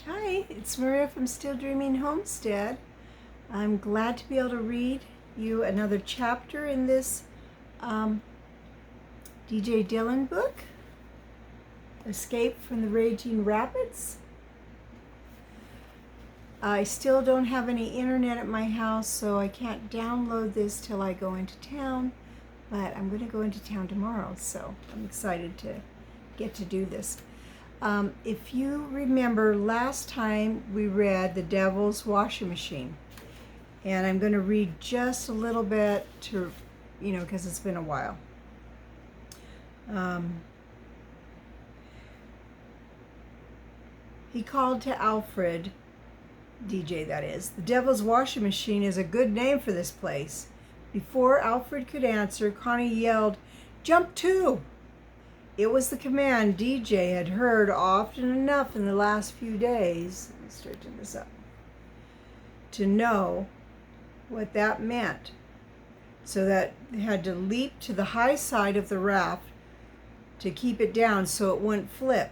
Hi, it's Maria from Still Dreaming Homestead. I'm glad to be able to read you another chapter in this DJ Dillon book, Escape from the Raging Rapids. I still don't have any internet at my house, so I can't download this till I go into town, but I'm going to go into town tomorrow, so I'm excited to get to do this. If you remember, last time we read The Devil's Washing Machine, and I'm going to read just a little bit to, because it's been a while. He called to Alfred, DJ that is. The Devil's Washing Machine is a good name for this place. Before Alfred could answer, Connie yelled, "Jump to!" It was the command DJ had heard often enough in the last few days, let me straighten this up, to know what that meant. So that they had to leap to the high side of the raft to keep it down so it wouldn't flip.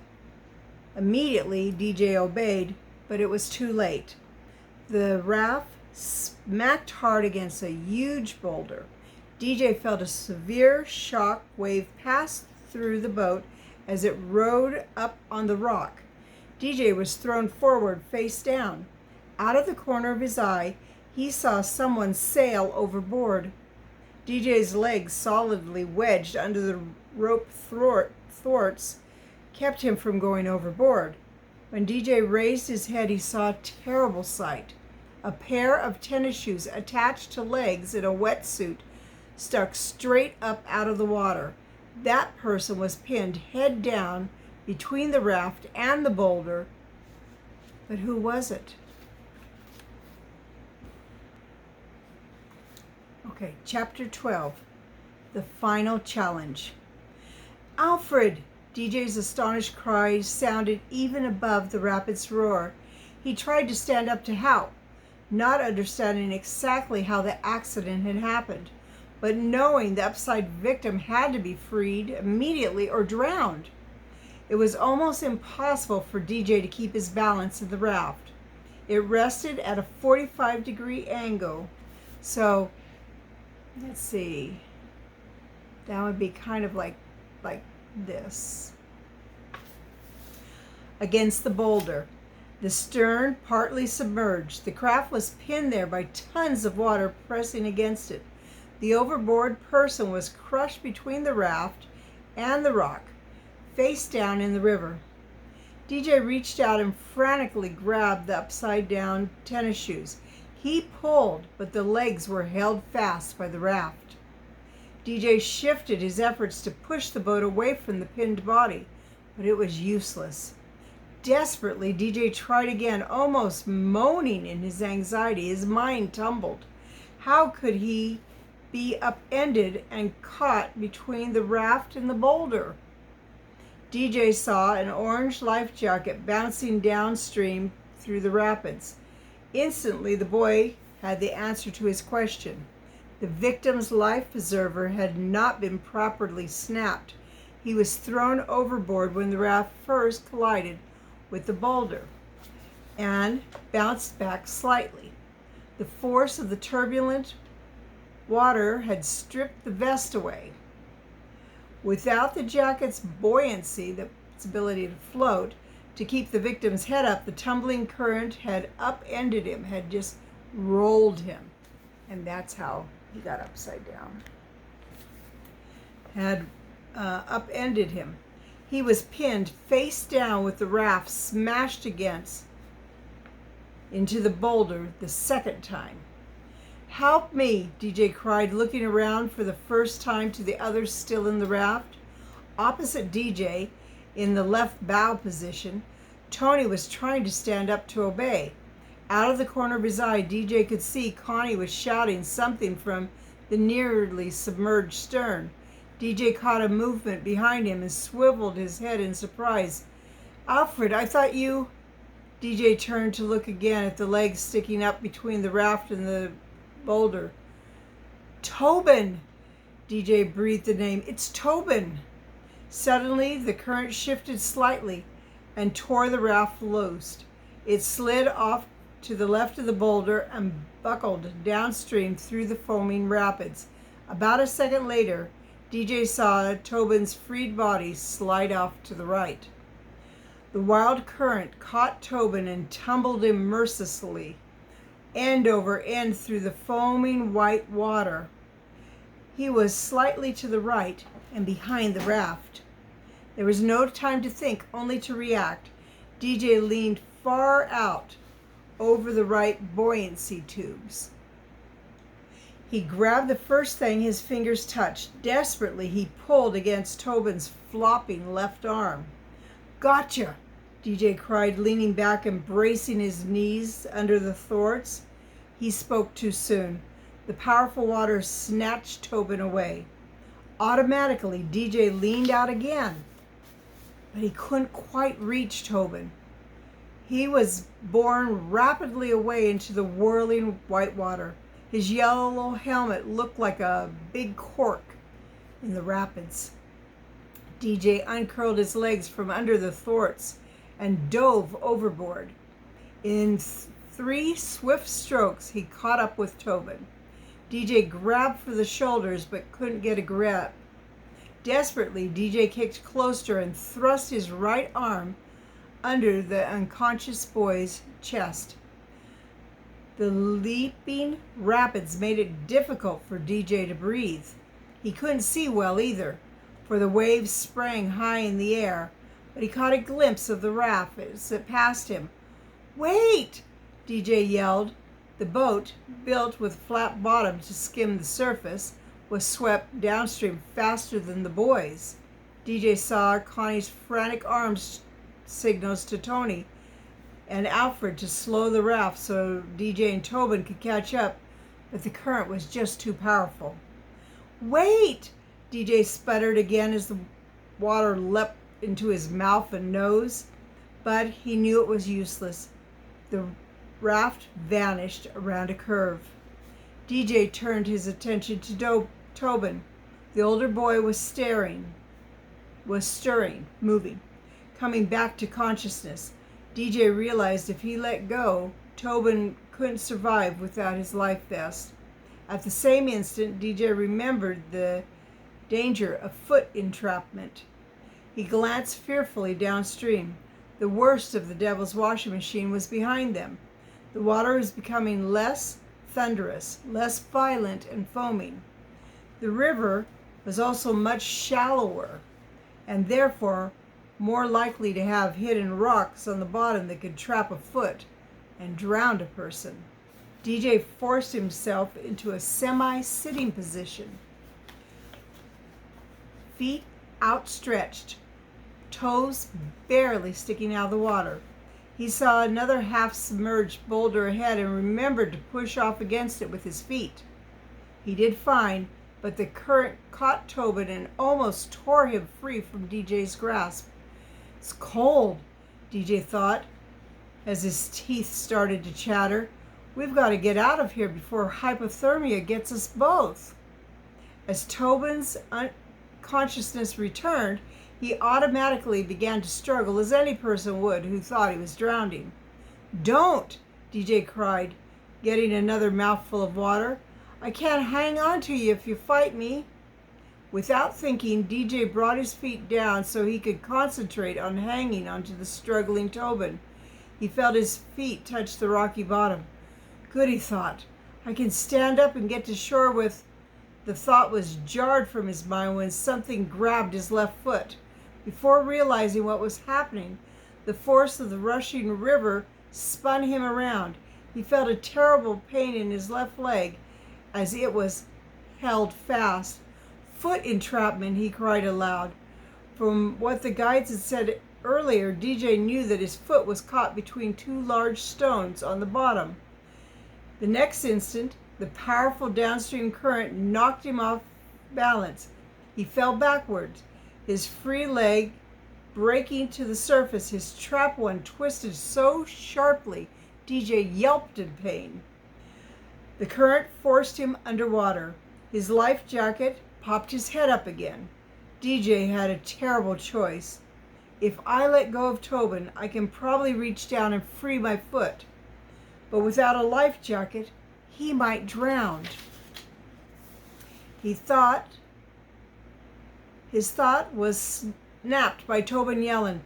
Immediately, DJ obeyed, but it was too late. The raft smacked hard against a huge boulder. DJ felt a severe shock wave pass through the boat as it rode up on the rock. DJ was thrown forward, face down. Out of the corner of his eye, he saw someone sail overboard. DJ's legs, solidly wedged under the rope thwarts, kept him from going overboard. When DJ raised his head, he saw a terrible sight. A pair of tennis shoes attached to legs in a wetsuit stuck straight up out of the water. That person was pinned head down between the raft and the boulder. But who was it? Okay, chapter 12, the final challenge. "Alfred!" DJ's astonished cry sounded even above the rapid's roar. He tried to stand up to help, not understanding exactly how the accident had happened, but knowing the upside victim had to be freed immediately or drowned. It was almost impossible for DJ to keep his balance in the raft. It rested at a 45-degree angle. So, let's see, that would be kind of like this. Against the boulder, the stern partly submerged. The craft was pinned there by tons of water pressing against it. The overboard person was crushed between the raft and the rock, face down in the river. DJ reached out and frantically grabbed the upside-down tennis shoes. He pulled, but the legs were held fast by the raft. DJ shifted his efforts to push the boat away from the pinned body, but it was useless. Desperately, DJ tried again, almost moaning in his anxiety. His mind tumbled. How could he be upended and caught between the raft and the boulder? DJ saw an orange life jacket bouncing downstream through the rapids. Instantly, the boy had the answer to his question. The victim's life preserver had not been properly snapped. He was thrown overboard when the raft first collided with the boulder and bounced back slightly. The force of the turbulent water had stripped the vest away. Without the jacket's buoyancy, its ability to float, to keep the victim's head up, the tumbling current had upended him, had just rolled him. And that's how he got upside down. Had upended him. He was pinned face down with the raft smashed into the boulder the second time. "Help me," DJ cried, looking around for the first time to the others still in the raft. Opposite DJ, in the left bow position, Tony was trying to stand up to obey. Out of the corner of his eye, DJ could see Connie was shouting something from the nearly submerged stern. DJ caught a movement behind him and swiveled his head in surprise. "Alfred, I thought you..." DJ turned to look again at the legs sticking up between the raft and the boulder. "Tobin!" DJ breathed the name. "It's Tobin!" Suddenly, the current shifted slightly and tore the raft loose. It slid off to the left of the boulder and buckled downstream through the foaming rapids. About a second later, DJ saw Tobin's freed body slide off to the right. The wild current caught Tobin and tumbled him mercilessly, end over end through the foaming white water. He was slightly to the right and behind the raft. There was no time to think, only to react. DJ leaned far out over the right buoyancy tubes. He grabbed the first thing his fingers touched. Desperately, he pulled against Tobin's flopping left arm. "Gotcha!" DJ cried, leaning back and bracing his knees under the thwarts. He spoke too soon. The powerful water snatched Tobin away. Automatically, DJ leaned out again, but he couldn't quite reach Tobin. He was borne rapidly away into the whirling white water. His yellow helmet looked like a big cork in the rapids. DJ uncurled his legs from under the thwarts and dove overboard. In 3 swift strokes, he caught up with Tobin. DJ grabbed for the shoulders but couldn't get a grip. Desperately, DJ kicked closer and thrust his right arm under the unconscious boy's chest. The leaping rapids made it difficult for DJ to breathe. He couldn't see well either, for the waves sprang high in the air, but he caught a glimpse of the raft as it passed him. "Wait!" DJ yelled. The boat, built with flat bottom to skim the surface, was swept downstream faster than the boys. DJ saw Connie's frantic arms signals to Tony and Alfred to slow the raft so DJ and Tobin could catch up, but the current was just too powerful. "Wait!" DJ sputtered again as the water leapt into his mouth and nose, but he knew it was useless. The raft vanished around a curve. DJ turned his attention to Tobin. The older boy was stirring, moving, coming back to consciousness. DJ realized if he let go, Tobin couldn't survive without his life vest. At the same instant, DJ remembered the danger of foot entrapment. He glanced fearfully downstream. The worst of the Devil's washing machine was behind them. The water was becoming less thunderous, less violent and foaming. The river was also much shallower and therefore more likely to have hidden rocks on the bottom that could trap a foot and drown a person. DJ forced himself into a semi-sitting position, feet outstretched, toes barely sticking out of the water. He saw another half-submerged boulder ahead and remembered to push off against it with his feet. He did fine, but the current caught Tobin and almost tore him free from DJ's grasp. "It's cold," DJ thought, as his teeth started to chatter. "We've got to get out of here before hypothermia gets us both." As Tobin's consciousness returned, he automatically began to struggle as any person would who thought he was drowning. "Don't!" DJ cried, getting another mouthful of water. "I can't hang on to you if you fight me." Without thinking, DJ brought his feet down so he could concentrate on hanging onto the struggling Tobin. He felt his feet touch the rocky bottom. "Good," he thought. "I can stand up and get to shore with..." The thought was jarred from his mind when something grabbed his left foot. Before realizing what was happening, the force of the rushing river spun him around. He felt a terrible pain in his left leg as it was held fast. "Foot entrapment," he cried aloud. From what the guides had said earlier, DJ knew that his foot was caught between 2 large stones on the bottom. The next instant, the powerful downstream current knocked him off balance. He fell backwards, his free leg breaking to the surface. His trap one twisted so sharply, DJ yelped in pain. The current forced him underwater. His life jacket popped his head up again. DJ had a terrible choice. If I let go of Tobin, I can probably reach down and free my foot. But without a life jacket, he might drown. His thought was snapped by Tobin yelling,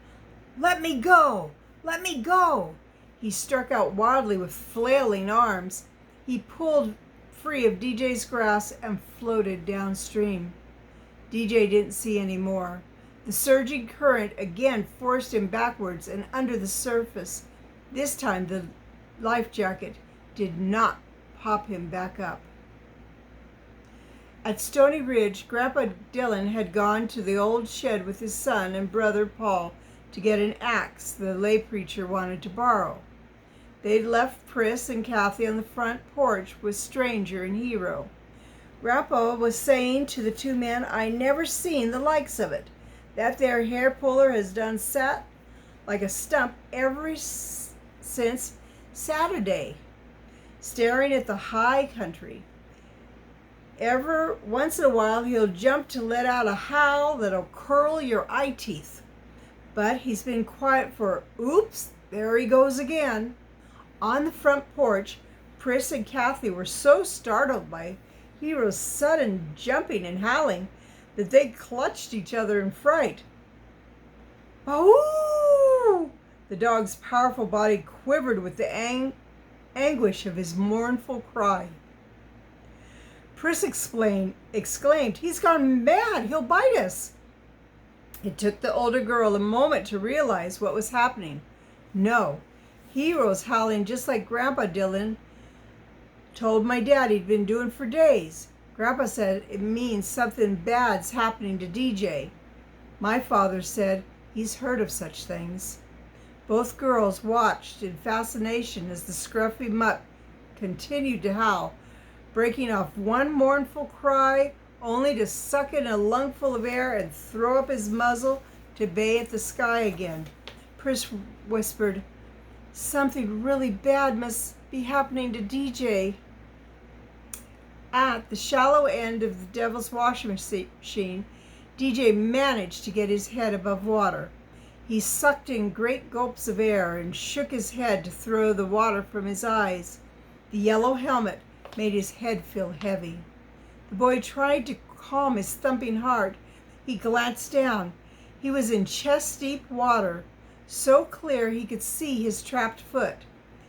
"Let me go! Let me go!" He struck out wildly with flailing arms. He pulled free of DJ's grasp and floated downstream. DJ didn't see any more. The surging current again forced him backwards and under the surface. This time the life jacket did not pop him back up. At Stony Ridge, Grandpa Dillon had gone to the old shed with his son and brother Paul to get an axe the lay preacher wanted to borrow. They'd left Pris and Kathy on the front porch with Stranger and Hero. Grandpa was saying to the two men, "I never seen the likes of it. That there hair puller has done sat like a stump ever since Saturday, staring at the high country. Every once in a while he'll jump to let out a howl that'll curl your eye teeth. But he's been quiet for, oops, there he goes again." On the front porch, Pris and Kathy were so startled by Hero's sudden jumping and howling that they clutched each other in fright. "Boo!" The dog's powerful body quivered with the anguish of his mournful cry. Pris exclaimed, "He's gone mad! He'll bite us!" It took the older girl a moment to realize what was happening. No, Hero's howling just like Grandpa Dillon told my dad he'd been doing for days. Grandpa said it means something bad's happening to DJ. My father said he's heard of such things. Both girls watched in fascination as the scruffy mutt continued to howl, breaking off one mournful cry only to suck in a lungful of air and throw up his muzzle to bay at the sky again. Pris whispered, "Something really bad must be happening to DJ." At the shallow end of the Devil's washing machine, DJ managed to get his head above water. He sucked in great gulps of air and shook his head to throw the water from his eyes. The yellow helmet made his head feel heavy. The boy tried to calm his thumping heart. He glanced down. He was in chest-deep water, so clear he could see his trapped foot.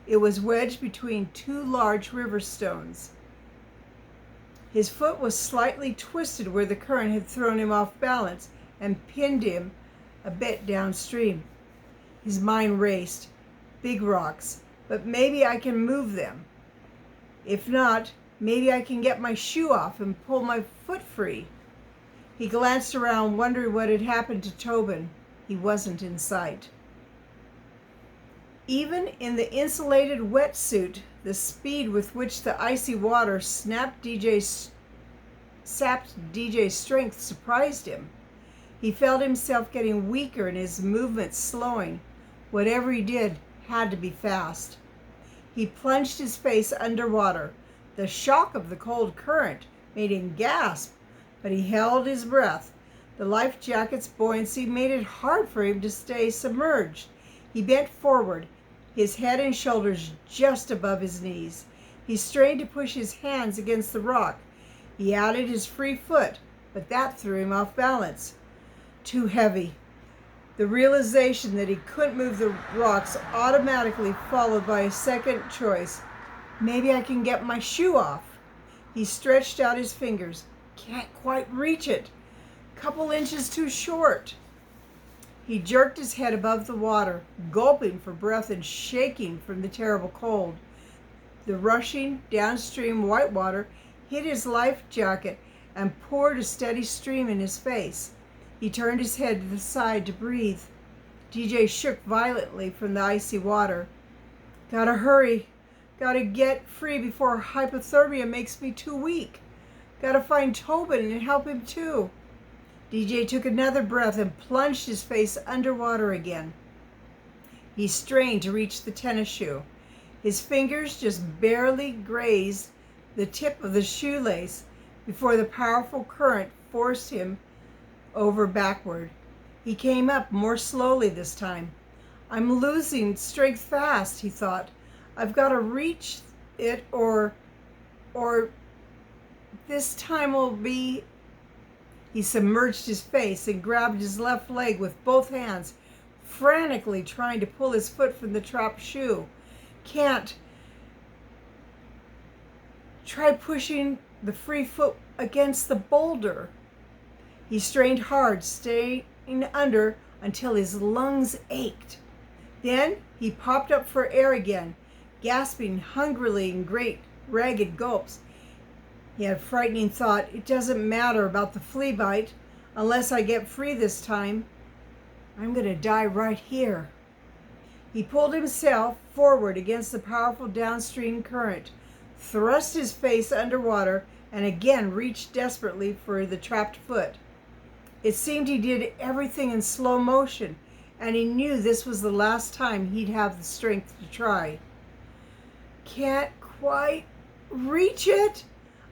It was wedged between two large river stones. His foot was slightly twisted where the current had thrown him off balance and pinned him a bit downstream. His mind raced. Big rocks, but maybe I can move them. If not, maybe I can get my shoe off and pull my foot free. He glanced around, wondering what had happened to Tobin. He wasn't in sight. Even in the insulated wetsuit, the speed with which the icy water sapped DJ's strength surprised him. He felt himself getting weaker and his movements slowing. Whatever he did had to be fast. He plunged his face underwater. The shock of the cold current made him gasp, but he held his breath. The life jacket's buoyancy made it hard for him to stay submerged. He bent forward, his head and shoulders just above his knees. He strained to push his hands against the rock. He added his free foot, but that threw him off balance. Too heavy. The realization that he couldn't move the rocks automatically followed by a second choice. Maybe I can get my shoe off. He stretched out his fingers. Can't quite reach it. Couple inches too short. He jerked his head above the water, gulping for breath and shaking from the terrible cold. The rushing downstream white water hit his life jacket and poured a steady stream in his face. He turned his head to the side to breathe. DJ shook violently from the icy water. Gotta hurry. Gotta get free before hypothermia makes me too weak. Gotta find Tobin and help him too. DJ took another breath and plunged his face underwater again. He strained to reach the tennis shoe. His fingers just barely grazed the tip of the shoelace before the powerful current forced him over backward. He came up more slowly this time. I'm losing strength fast, he thought. I've got to reach it or this time will be... He submerged his face and grabbed his left leg with both hands, frantically trying to pull his foot from the trapped shoe. Can't. Try pushing the free foot against the boulder. He strained hard, staying under until his lungs ached. Then he popped up for air again, gasping hungrily in great, ragged gulps. He had a frightening thought. It doesn't matter about the flea bite. Unless I get free this time, I'm going to die right here. He pulled himself forward against the powerful downstream current, thrust his face underwater, and again reached desperately for the trapped foot. It seemed he did everything in slow motion, and he knew this was the last time he'd have the strength to try. Can't quite reach it.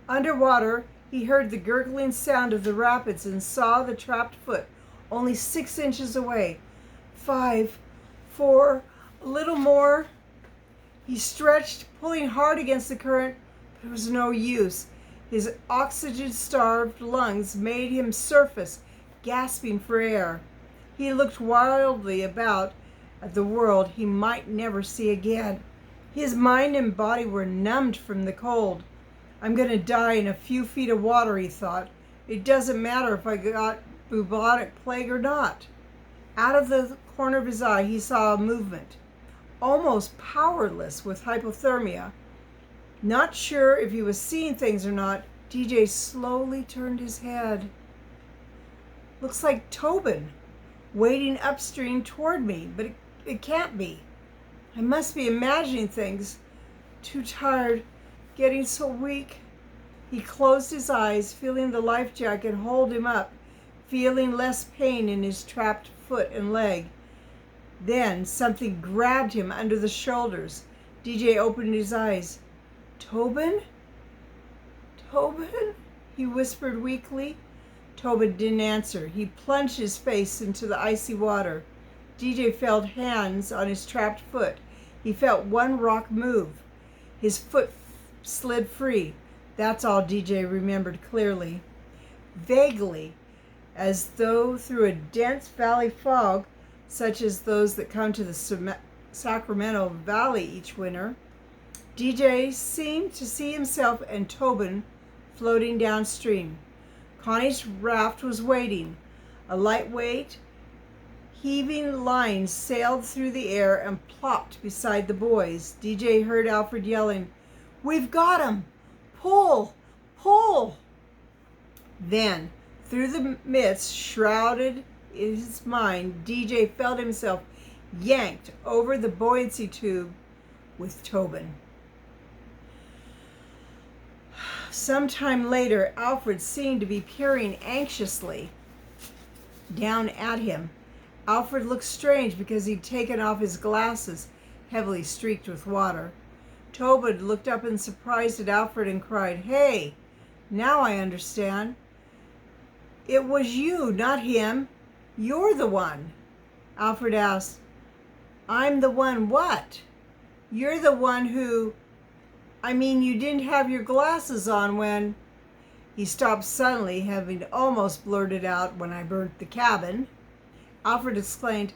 Underwater, he heard the gurgling sound of the rapids and saw the trapped foot only 6 inches away. 5, 4, a little more. He stretched, pulling hard against the current, but it was no use. His oxygen-starved lungs made him surface, gasping for air. He looked wildly about at the world he might never see again. His mind and body were numbed from the cold. I'm going to die in a few feet of water, he thought. It doesn't matter if I got bubonic plague or not. Out of the corner of his eye, he saw a movement. Almost powerless with hypothermia. Not sure if he was seeing things or not, DJ slowly turned his head. Looks like Tobin, wading upstream toward me, but it can't be. I must be imagining things. Too tired, getting so weak. He closed his eyes, feeling the life jacket hold him up, feeling less pain in his trapped foot and leg. Then something grabbed him under the shoulders. DJ opened his eyes. Tobin? Tobin? He whispered weakly. Tobin didn't answer. He plunged his face into the icy water. DJ felt hands on his trapped foot. He felt one rock move. His foot slid free. That's all DJ remembered clearly. Vaguely, as though through a dense valley fog, such as those that come to the Sacramento Valley each winter, DJ seemed to see himself and Tobin floating downstream. Connie's raft was waiting. A lightweight, heaving line sailed through the air and plopped beside the boys. DJ heard Alfred yelling, "We've got him! Pull! Pull!" Then, through the mist shrouded in his mind, DJ felt himself yanked over the buoyancy tube with Tobin. Sometime later, Alfred seemed to be peering anxiously down at him. Alfred looked strange because he'd taken off his glasses, heavily streaked with water. Tobin looked up in surprise at Alfred and cried, "Hey, now I understand. It was you, not him. You're the one." Alfred asked, "I'm the one what?" "You're the one who... I mean, you didn't have your glasses on when..." He stopped suddenly, having almost blurted out, "When I burnt the cabin." Alfred exclaimed,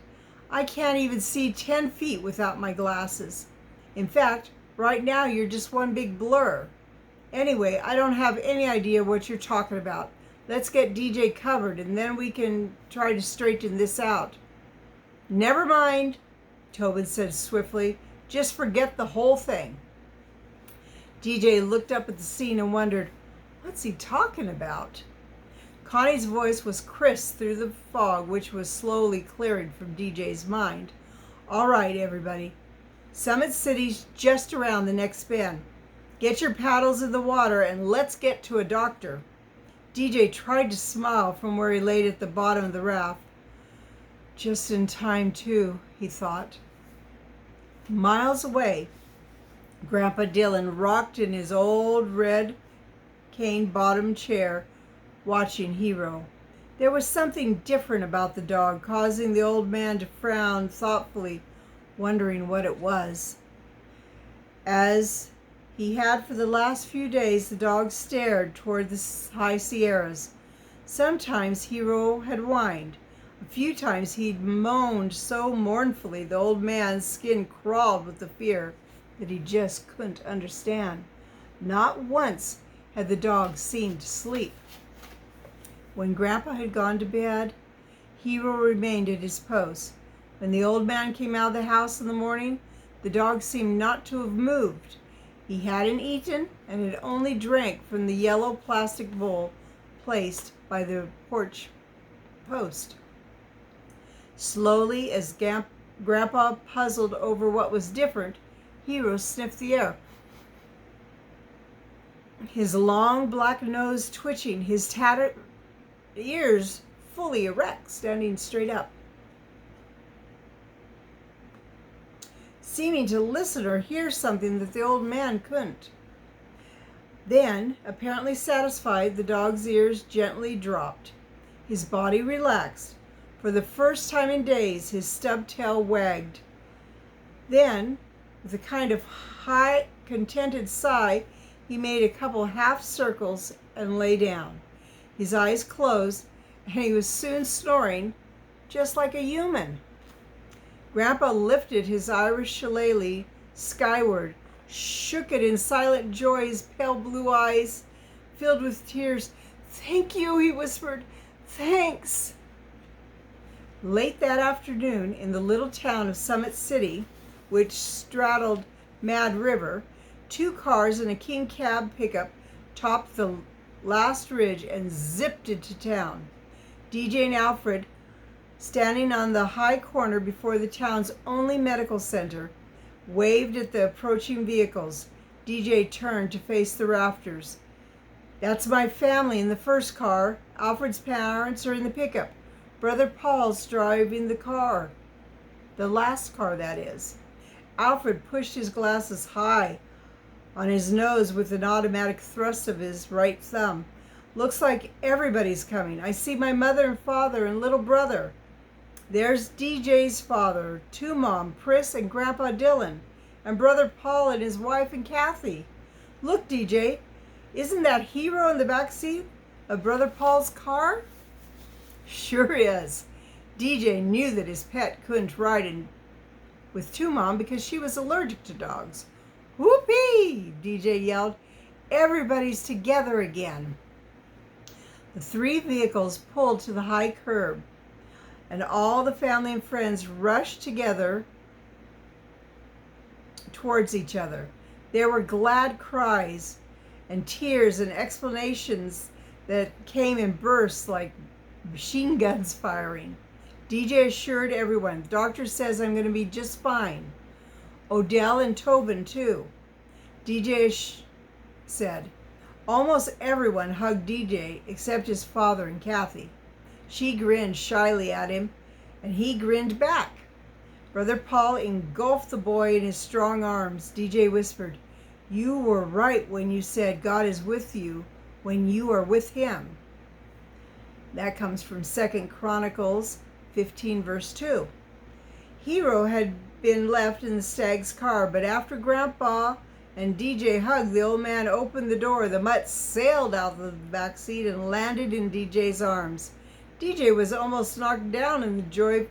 "I can't even see 10 feet without my glasses. In fact, right now you're just one big blur. Anyway, I don't have any idea what you're talking about. Let's get DJ covered and then we can try to straighten this out." "Never mind," Tobin said swiftly. "Just forget the whole thing." DJ looked up at the scene and wondered, what's he talking about? Connie's voice was crisp through the fog, which was slowly clearing from DJ's mind. "All right, everybody. Summit City's just around the next bend. Get your paddles in the water and let's get to a doctor." DJ tried to smile from where he laid at the bottom of the raft. Just in time, too, he thought. Miles away, Grandpa Dillon rocked in his old red cane-bottomed chair, watching Hero. There was something different about the dog, causing the old man to frown thoughtfully, wondering what it was. As he had for the last few days, the dog stared toward the high Sierras. Sometimes Hero had whined. A few times he'd moaned so mournfully the old man's skin crawled with the fear that he just couldn't understand. Not once had the dog seemed to sleep. When Grandpa had gone to bed, Hero remained at his post. When the old man came out of the house in the morning, the dog seemed not to have moved. He hadn't eaten and had only drank from the yellow plastic bowl placed by the porch post. Slowly, as Grandpa puzzled over what was different, Hero sniffed the air. His long black nose twitching, his tattered ears fully erect, standing straight up, seeming to listen or hear something that the old man couldn't. Then, apparently satisfied, the dog's ears gently dropped. His body relaxed. For the first time in days, his stub tail wagged. Then, with a kind of high, contented sigh, he made a couple half circles and lay down. His eyes closed, and he was soon snoring, just like a human. Grandpa lifted his Irish shillelagh skyward, shook it in silent joy, his pale blue eyes filled with tears. "Thank you," he whispered. "Thanks." Late that afternoon, in the little town of Summit City, which straddled Mad River, 2 cars and a king cab pickup topped the last ridge and zipped into town. DJ and Alfred, standing on the high corner before the town's only medical center, waved at the approaching vehicles. DJ turned to face the rafters. "That's my family in the first car. Alfred's parents are in the pickup. Brother Paul's driving the car. The last car, that is." Alfred pushed his glasses high on his nose with an automatic thrust of his right thumb. "Looks like everybody's coming. I see my mother and father and little brother. There's DJ's father, 2 Mom, Pris, and Grandpa Dylan, and Brother Paul and his wife and Kathy. Look, DJ, isn't that Hero in the back seat of Brother Paul's car?" "Sure is." DJ knew that his pet couldn't ride in with 2 Mom because she was allergic to dogs. "Whoopee!" DJ yelled. "Everybody's together again." The 3 vehicles pulled to the high curb, and all the family and friends rushed together towards each other. There were glad cries and tears and explanations that came in bursts like machine guns firing. DJ assured everyone, "The doctor says I'm going to be just fine." Odell and Tobin, too. DJ said. Almost everyone hugged DJ except his father and Kathy. She grinned shyly at him, and he grinned back. Brother Paul engulfed the boy in his strong arms. DJ whispered, "You were right when you said God is with you when you are with him." That comes from 2 Chronicles 15, verse 2. Hero had been left in the stag's car, but after Grandpa and DJ hugged, the old man opened the door. The mutt sailed out of the back seat and landed in DJ's arms. DJ was almost knocked down in the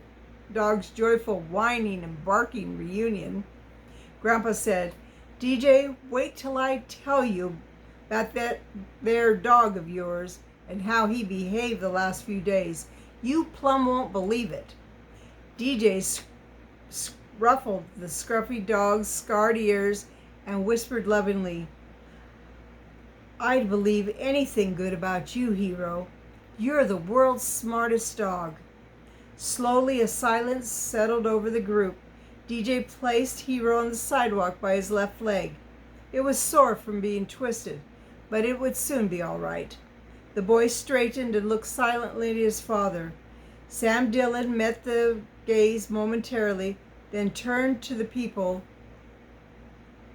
dog's joyful whining and barking reunion. Grandpa said, "DJ, wait till I tell you about that there dog of yours and how he behaved the last few days. You plumb won't believe it." DJ ruffled the scruffy dog's scarred ears and whispered lovingly, "I'd believe anything good about you, Hero. You're the world's smartest dog." Slowly, a silence settled over the group. DJ placed Hero on the sidewalk by his left leg. It was sore from being twisted, but it would soon be all right. The boy straightened and looked silently at his father. Sam Dillon met the gaze momentarily, then turned to the people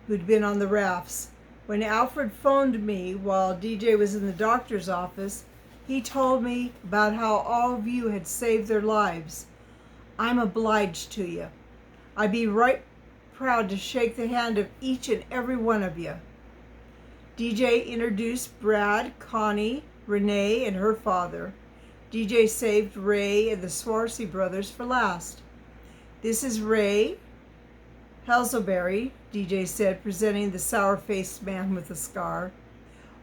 who'd been on the rafts. "When Alfred phoned me while DJ was in the doctor's office, He told me about how all of you had saved their lives. I'm obliged to you. I'd be right proud to shake the hand of each and every one of you. DJ introduced Brad, Connie, Renee, and her father. DJ saved Ray and the Swarsea brothers for last. This is Ray Hazelberry, DJ said, presenting the sour-faced man with a scar.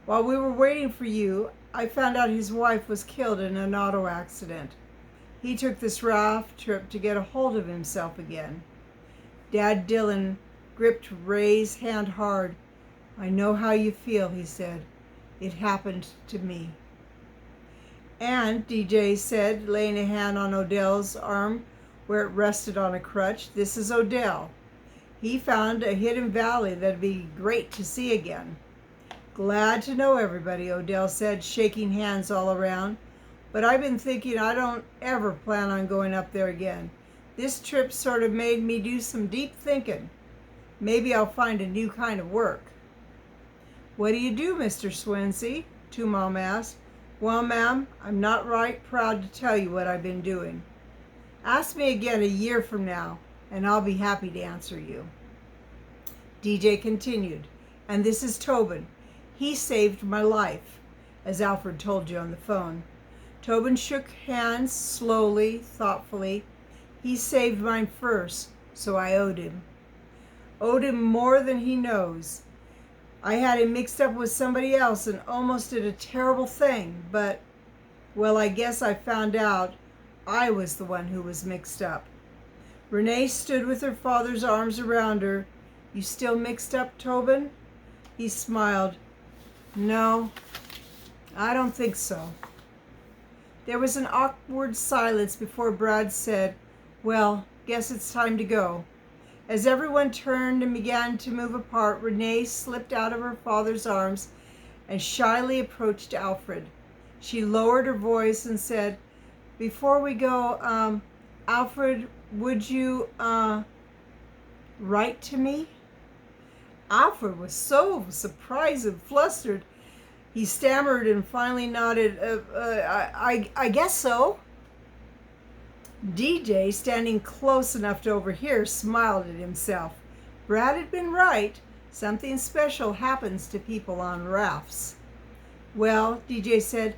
While we were waiting for you, I found out his wife was killed in an auto accident. He took this raft trip to get a hold of himself again. Dad Dylan gripped Ray's hand hard. I know how you feel, he said. It happened to me. And, DJ said, laying a hand on Odell's arm where it rested on a crutch, this is Odell. He found a hidden valley that'd be great to see again. Glad to know everybody, Odell said, shaking hands all around. But I've been thinking I don't ever plan on going up there again. This trip sort of made me do some deep thinking. Maybe I'll find a new kind of work. What do you do, Mr. Swansea? Two Mom asked. Well, ma'am, I'm not right proud to tell you what I've been doing. Ask me again a year from now, and I'll be happy to answer you. DJ continued, and this is Tobin. He saved my life, as Alfred told you on the phone. Tobin shook hands slowly, thoughtfully. He saved mine first, so I owed him. Owed him more than he knows. I had him mixed up with somebody else and almost did a terrible thing, but, well, I guess I found out I was the one who was mixed up. Renee stood with her father's arms around her. You still mixed up, Tobin? He smiled. No, I don't think so. There was an awkward silence before Brad said, well, guess it's time to go. As everyone turned and began to move apart, Renee slipped out of her father's arms and shyly approached Alfred. She lowered her voice and said, before we go, Alfred, would you, write to me? Alfred was so surprised and flustered. He stammered and finally nodded, I guess so. DJ, standing close enough to overhear, smiled at himself. Brad had been right. Something special happens to people on rafts. Well, DJ said,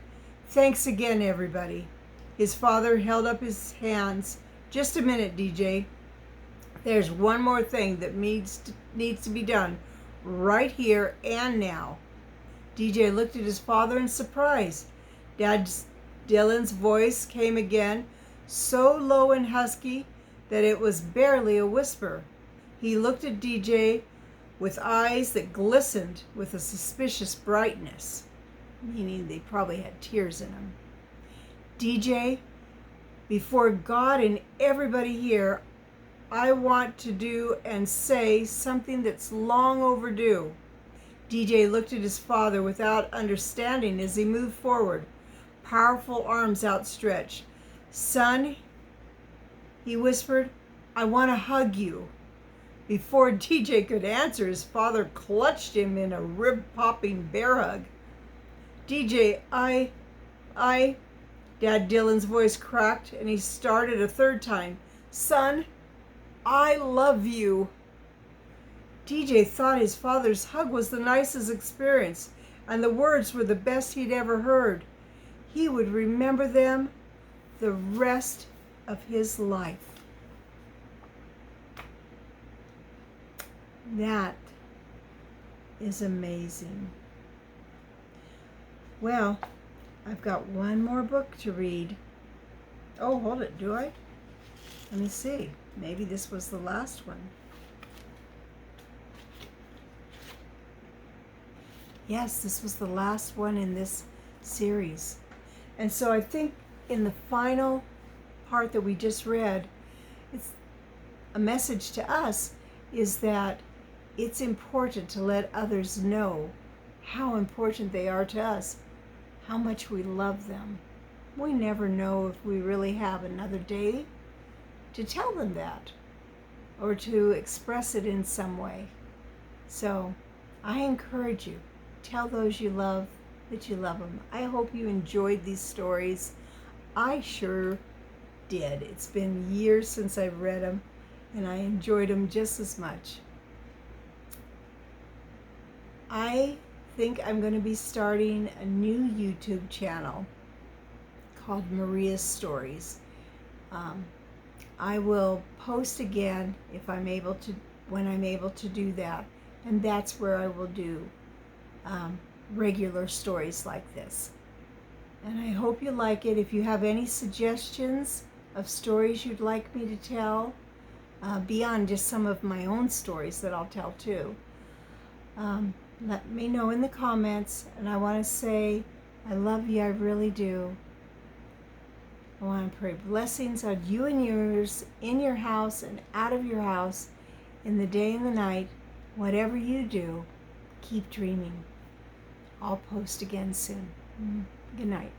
thanks again, everybody. His father held up his hands. Just a minute, DJ. There's one more thing that needs to be done right here and now. DJ looked at his father in surprise. Dad Dylan's voice came again, so low and husky that it was barely a whisper. He looked at DJ with eyes that glistened with a suspicious brightness, meaning they probably had tears in them. DJ, before God and everybody here, I want to do and say something that's long overdue. DJ looked at his father without understanding as he moved forward, powerful arms outstretched. Son, he whispered, I want to hug you. Before DJ could answer, his father clutched him in a rib-popping bear hug. DJ, Dad Dylan's voice cracked and he started a third time. Son, I love you. DJ thought his father's hug was the nicest experience, and the words were the best he'd ever heard. He would remember them the rest of his life. That is amazing. Well, I've got one more book to read. Oh, hold it, do I? Let me see. Maybe this was the last one. Yes, this was the last one in this series. And so I think in the final part that we just read, it's a message to us is that it's important to let others know how important they are to us, how much we love them. We never know if we really have another day to tell them that or to express it in some way. So I encourage you, tell those you love that you love them. I hope you enjoyed these stories. I sure did. It's been years since I've read them, and I enjoyed them just as much. I think I'm going to be starting a new YouTube channel called Maria's Stories. I will post again if I'm able to, when I'm able to do that, and that's where I will do regular stories like this. And I hope you like it. If you have any suggestions of stories you'd like me to tell, beyond just some of my own stories that I'll tell too, let me know in the comments. And I want to say I love you, I really do. I want to pray blessings on you and yours, in your house and out of your house, in the day and the night. Whatever you do, keep dreaming. I'll post again soon. Good night.